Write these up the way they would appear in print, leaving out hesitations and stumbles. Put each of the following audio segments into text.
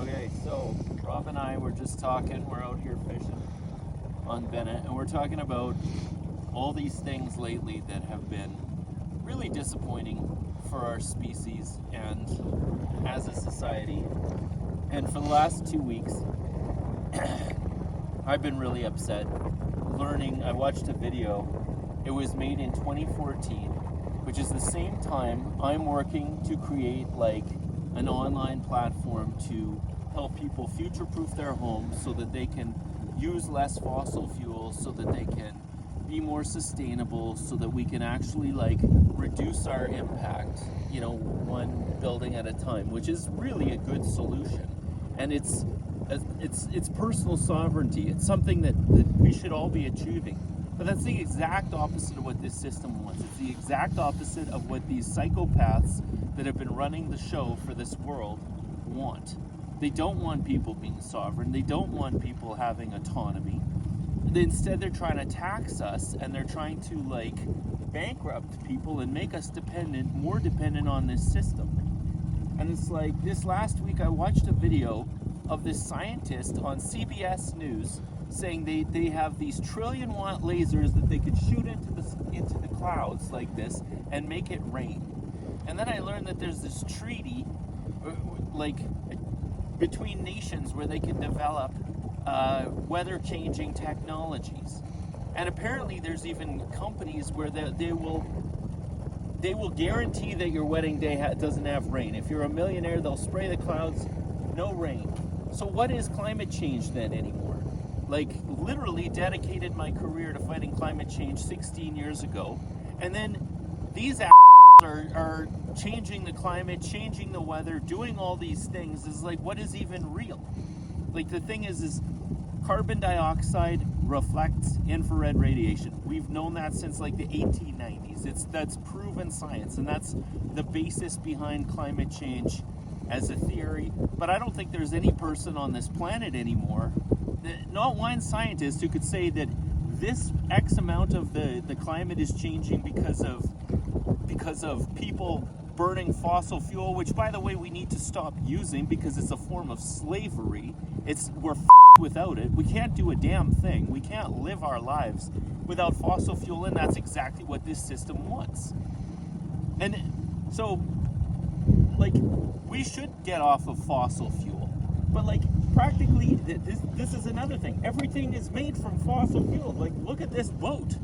Okay, so Rob and I were just talking. We're out here fishing on Bennett, and we're talking about all these things lately that have been really disappointing for our species and as a society. And for the last 2 weeks, I've been really upset learning. I watched a video. It was made in 2014, which is the same time I'm working to create like an online platform to help people future-proof their homes so that they can use less fossil fuels, so that they can be more sustainable, so that we can actually like reduce our impact, one building at a time, which is really a good solution. And it's personal sovereignty. It's something that we should all be achieving. But that's the exact opposite of what this system wants. It's the exact opposite of what these psychopaths that have been running the show for this world want. They don't want people being sovereign. They don't want people having autonomy. Instead, they're trying to tax us, and they're trying to like bankrupt people and make us more dependent on this system. And it's like this last week I watched a video of this scientist on CBS News saying they have these trillion-watt lasers that they could shoot into the clouds like this and make it rain. And then I learned that there's this treaty like between nations where they can develop weather-changing technologies. And apparently there's even companies where they will guarantee that your wedding day doesn't have rain. If you're a millionaire, they'll spray the clouds, no rain. So what is climate change then anymore? Like, literally dedicated my career to fighting climate change 16 years ago. And then these are changing the climate, changing the weather, doing all these things. Is like, what is even real? Like, the thing is carbon dioxide reflects infrared radiation. We've known that since like the 1890s. That's proven science, and that's the basis behind climate change as a theory. But I don't think there's any person on this planet anymore, not one scientist, who could say that this X amount of the climate is changing because of people burning fossil fuel, which, by the way, we need to stop using because it's a form of slavery. We're without it. We can't do a damn thing. We can't live our lives without fossil fuel, and that's exactly what this system wants. And so, like, we should get off of fossil fuel, but like, practically, this is another thing. Everything is made from fossil fuel. Like, look at this boat.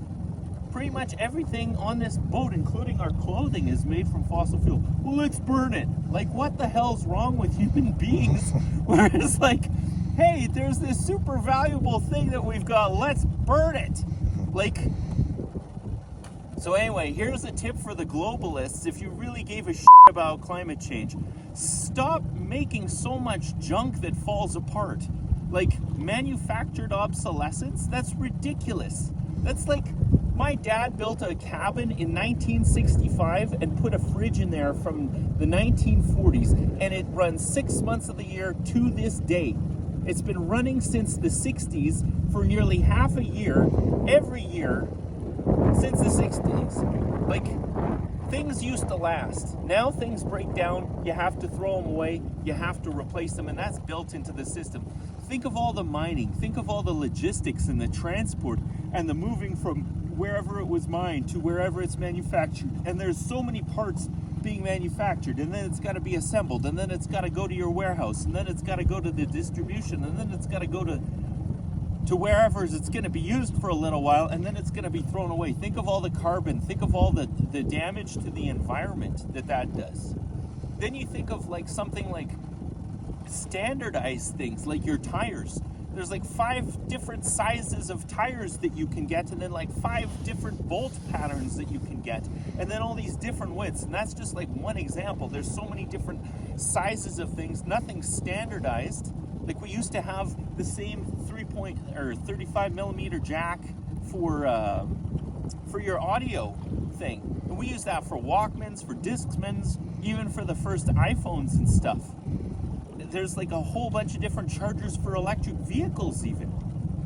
Pretty much everything on this boat, including our clothing, is made from fossil fuel. Well, let's burn it. Like, what the hell's wrong with human beings? Where it's like, hey, there's this super valuable thing that we've got, let's burn it. Like, so anyway, here's a tip for the globalists. If you really gave a shit about climate change, stop making so much junk that falls apart. Like, manufactured obsolescence, that's ridiculous. That's like, my dad built a cabin in 1965 and put a fridge in there from the 1940s, and it runs 6 months of the year to this day. It's been running since the 60s for nearly half a year, every year, since the 60s. Like, things used to last. Now things break down, you have to throw them away, you have to replace them, and that's built into the system. Think of all the mining, think of all the logistics and the transport and the moving from wherever it was mined to wherever it's manufactured. And there's so many parts being manufactured, and then it's got to be assembled, and then it's got to go to your warehouse, and then it's got to go to the distribution, and then it's got to go to wherever it's going to be used for a little while, and then it's going to be thrown away. Think of all the carbon, think of all the damage to the environment that does. Then you think of like something like standardized things, like your tires. There's like 5 different sizes of tires that you can get, and then like 5 different bolt patterns that you can get, and then all these different widths. And that's just like one example. There's so many different sizes of things, nothing standardized. Like, we used to have the same 35 millimeter jack for your audio thing, and we use that for Walkmans, for Discmans, even for the first iPhones and stuff. There's like a whole bunch of different chargers for electric vehicles even.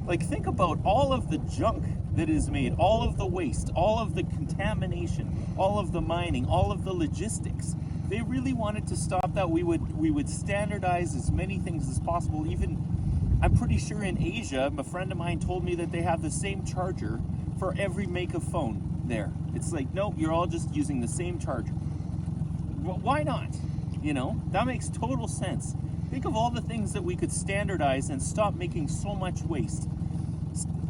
Like, think about all of the junk that is made, all of the waste, all of the contamination, all of the mining, all of the logistics. they really wanted to stop that, we would standardize as many things as possible. Even, I'm pretty sure in Asia, a friend of mine told me that they have the same charger for every make of phone there. It's like, nope, you're all just using the same charger. Well, why not? You know, that makes total sense. Think of all the things that we could standardize and stop making so much waste.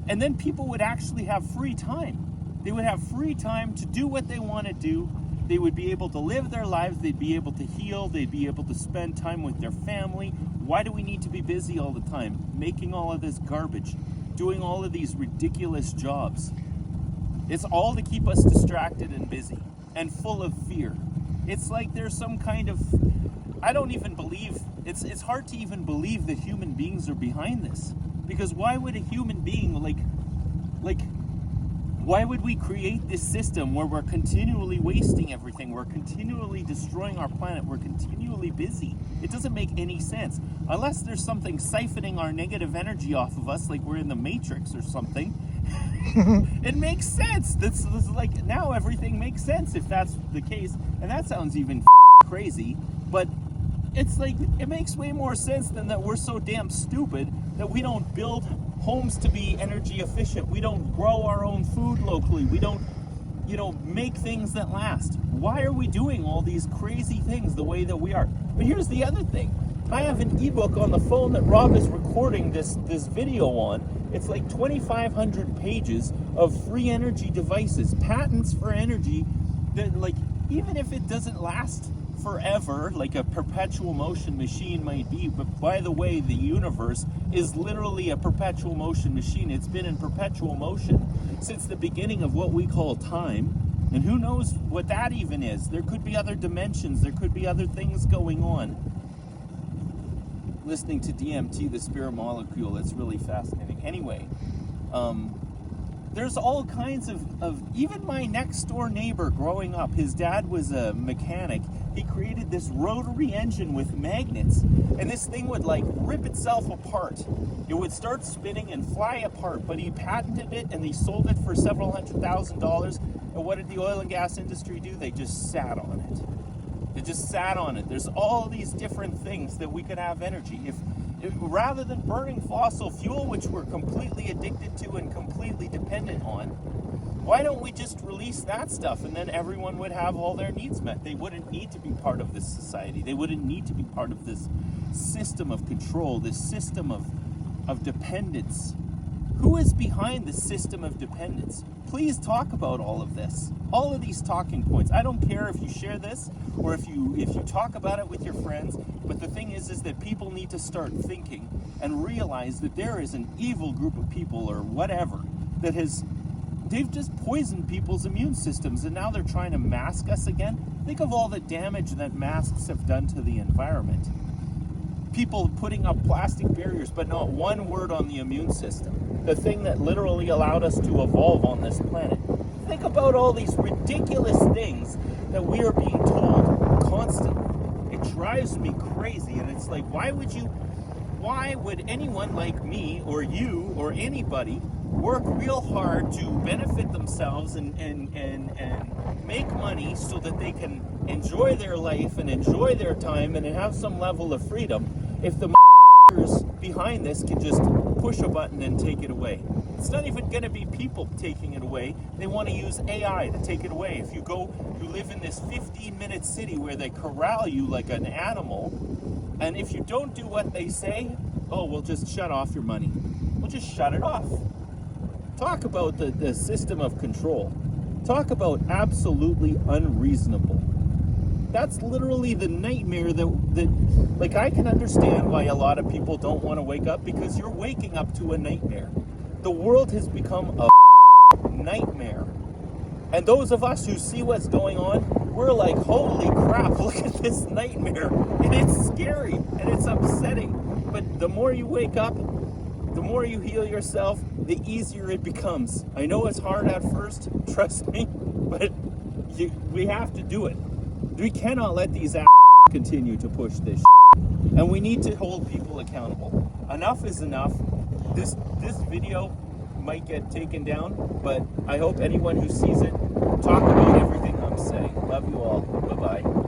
And then people would actually have free time. They would have free time to do what they want to do. They would be able to live their lives. They'd be able to heal. They'd be able to spend time with their family. Why do we need to be busy all the time, making all of this garbage, doing all of these ridiculous jobs? It's all to keep us distracted and busy and full of fear. It's like there's some kind of, I don't even believe, it's hard to even believe that human beings are behind this. Because why would a human being, why would we create this system where we're continually wasting everything, we're continually destroying our planet, we're continually busy? It doesn't make any sense. Unless there's something siphoning our negative energy off of us, like we're in the Matrix or something. It makes sense. This is like, now everything makes sense if that's the case. And that sounds even crazy, but it's like, it makes way more sense than that we're so damn stupid that we don't build homes to be energy efficient. We don't grow our own food locally. We don't, make things that last. Why are we doing all these crazy things the way that we are? But here's the other thing. I have an ebook on the phone that Rob is recording this video on. It's like 2,500 pages of free energy devices, patents for energy that, like, even if it doesn't last forever, like a perpetual motion machine might be, but by the way, the universe is literally a perpetual motion machine. It's been in perpetual motion since the beginning of what we call time, and who knows what that even is. There could be other dimensions, there could be other things going on. Listening to DMT, the spirit molecule, it's really fascinating. Anyway, there's all kinds of even my next door neighbor growing up, his dad was a mechanic. He created this rotary engine with magnets, and this thing would like rip itself apart. It would start spinning and fly apart, but he patented it and he sold it for several $100,000. And what did the oil and gas industry do? They just sat on it. They just sat on it. There's all these different things that we could have energy. If rather than burning fossil fuel, which we're completely addicted to and completely dependent on, why don't we just release that stuff and then everyone would have all their needs met? They wouldn't need to be part of this society. They wouldn't need to be part of this system of control, this system of dependence. Who is behind the system of dependence? Please talk about all of this. All of these talking points. I don't care if you share this or if you talk about it with your friends, but the thing is that people need to start thinking and realize that there is an evil group of people or whatever that they've just poisoned people's immune systems, and now they're trying to mask us again. Think of all the damage that masks have done to the environment. People putting up plastic barriers, but not one word on the immune system. The thing that literally allowed us to evolve on this planet. Think about all these ridiculous things that we are being told constantly. It drives me crazy, and it's like, why would anyone like me or you or anybody work real hard to benefit themselves and make money so that they can enjoy their life and enjoy their time and have some level of freedom if the behind this can just push a button and take it away? It's not even going to be people taking it away. They want to use AI to take it away. If you live in this 15-minute city where they corral you like an animal, and if you don't do what they say, oh, we'll just shut off your money. We'll just shut it off. Talk about the system of control. Talk about absolutely unreasonable. That's literally the nightmare that like, I can understand why a lot of people don't want to wake up, because you're waking up to a nightmare. The world has become a nightmare. And those of us who see what's going on, we're like, holy crap, look at this nightmare. And it's scary and it's upsetting. But the more you wake up, the more you heal yourself, the easier it becomes. I know it's hard at first, trust me, but we have to do it. We cannot let these continue to push this and we need to hold people accountable. Enough is enough. This video might get taken down, but I hope anyone who sees it talk about everything I'm saying. Love you all. Bye-bye.